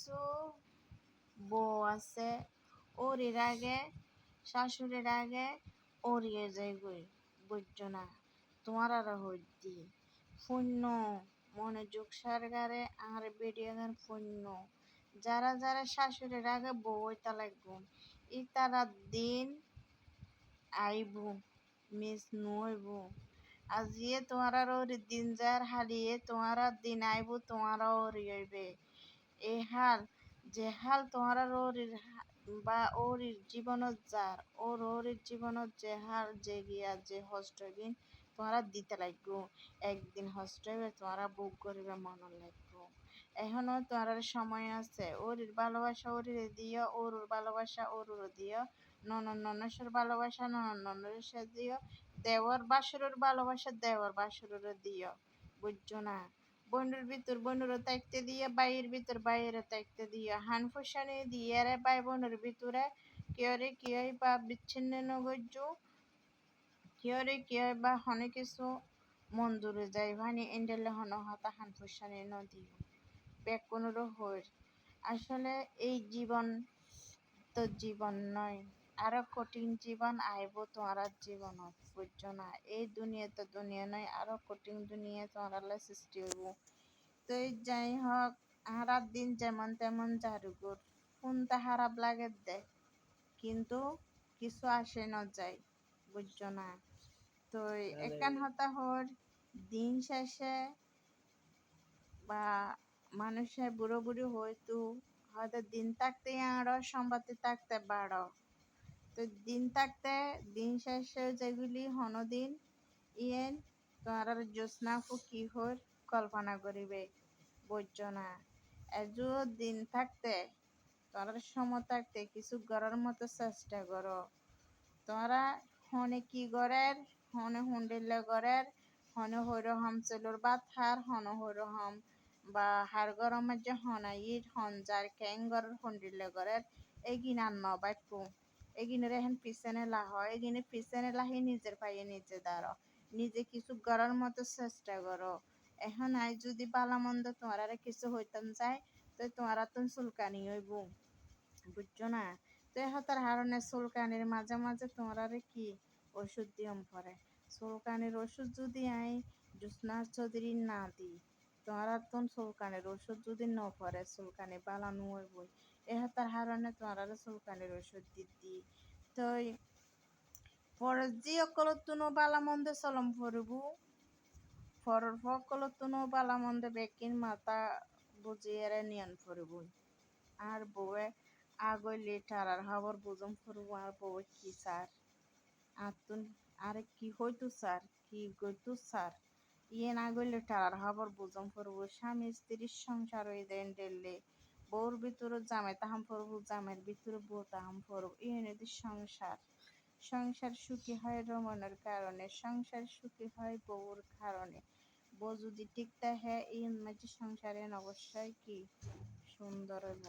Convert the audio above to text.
কিছু বউ আছে ওরির আগে শাশুড়ির আগে ওরিয়ে যায় গই, বুঝছো না? তোমার আর হইতি শূন্য মনোযোগ সারগারে আর ভিডিও গান শূন্য যারা যারা শাশুড়ির আগে বউ হইতা লাগবো ই তারা দিন আইব মিস নইব আজিয়ে তোমার ওর দিন যার হারিয়ে তোমার দিন আইব তোমার ওর হইবে এই হাল যে হাল তোমার ওরির বা ওরির জীবনত যার ওরির জীবনত যে হাল যে গিয়া যে হস্ত হইবিন তোমারা দিতে লাগবো একদিন হস্ত হইবে তোমারা বুক করিবে মন লাগবো এখনো তোমার সময় আছে ওরির ভালোবাসা ওরির দিও ওর ভালোবাসা ওর দিও ননদ ননসের ভালোবাসা ননদ ননসের দিও দেওয়ার বাসুরের ভালোবাসা দেওয়ার বাসুরের দিও, বুঝছো না? বন্ধুর ভিতর বন্ধুরও থাকতে দিয়ে বাইয়ের ভিতর বাইরে থাকতে দিয়ে হানফুসানি দিয়ে রে ভাই বোনের ভিতরে কিয়রে কিয় বা বিচ্ছিন্ন নগর্য কিয়রে কিয় বা হনে কিছু মন দূরে যায় ভানি এন্ডেলে হন হতা হানফুসানি নদী বেকুনুরও হই আসলে এই জীবন তো জীবন নয় আরো কঠিন জীবন আইব তোমার জীবনত, বুঝছো না? এই দুনিয়া তো দুনিয়া নয় আরো কঠিন দুনিয়া তোমার সৃষ্টি হইব। তো যাই হোক হারার দিন যেমন তেমন জারুগুর কোনটা খারাপ লাগে দেখ কিন্তু কিছু আসে না যায়, বুঝছো না? তো একান হতা হর দিন শেষে বা মানুষের বুড়ো বুড়ি হয়তো হয়তো দিন থাকতে আরো সম্পত্তি থাকতে বাড়ো তো দিন থাকতে দিন শেষে যেগুলি হনদিন ইয়েন তোমার জ্যোৎস্না কি হর কল্পনা করিবে, বুঝছো না? এজো দিন থাকতে তোমার সময় থাকতে কিছু করার মতো চেষ্টা করো তোমরা হনে কি গড়ের হনে হুন্ডিল্লে গড়ের হনে হইরহম চলুর বাত হার হন হইরহম বা হার গরমের যে হনা ইট হন যার ক্যাং গড়ের হুন্ডিল্লে গড়ের এগিন আর নবাইকু এগিনের এখন পিছনে লাহ এগিনে পিছনে লাহি নিজের পায়ে নিজে দাঁড়ো নিজে কিছু করার মতো চেষ্টা করো এখন আই যদি বালামন্দ তোমার আর কিছু হইতাম যায় তো তোমার তো চুলকানি হইব, বুঝছো না? তো হাতার হারণে চুলকানির মাঝে মাঝে তোমার আর কি ওষুধ দিয়ম পরে চুলকানির ওষুধ যদি আই জ্যোৎস্না চৌধুরী না দিই তোমার তো চুলকানির ওষুধ যদি ন পরে চুলকানি বালানো হইবই এ হাতার হারণে তোমার আর চুলকানির ওষুধ দিদি তো পরে যে অকলতুনো বালামন্দ চলম পড়ব পরের ফকলতুনো বালামন্দ বেকিন মাথা বুঝিয়ে নিয়ন পড়ব আর বউয়ে আগলে টারার খবর বুঝম ফুরবো আর বউ কি স্যার আতুন আরে কি হইতো স্যার কি গইতো স্যার ইয়ে না গইলে টারার খবর বুঝম ফুরবো স্বামী স্ত্রীর সংসার হয়ে দেন ডেললে বউর ভিতরে জামাই তাহাম ফুরবো জামের ভিতরে বউ তাহাম ফুরবো ইয়ে নদীর সংসার সংসার সুখী হয় রমণের কারণে সংসার সুখী হয় বউর কারণে বউ যদি টিকতে হয় এই মাঝে সংসারে অবশ্যই কি সুন্দর হইব।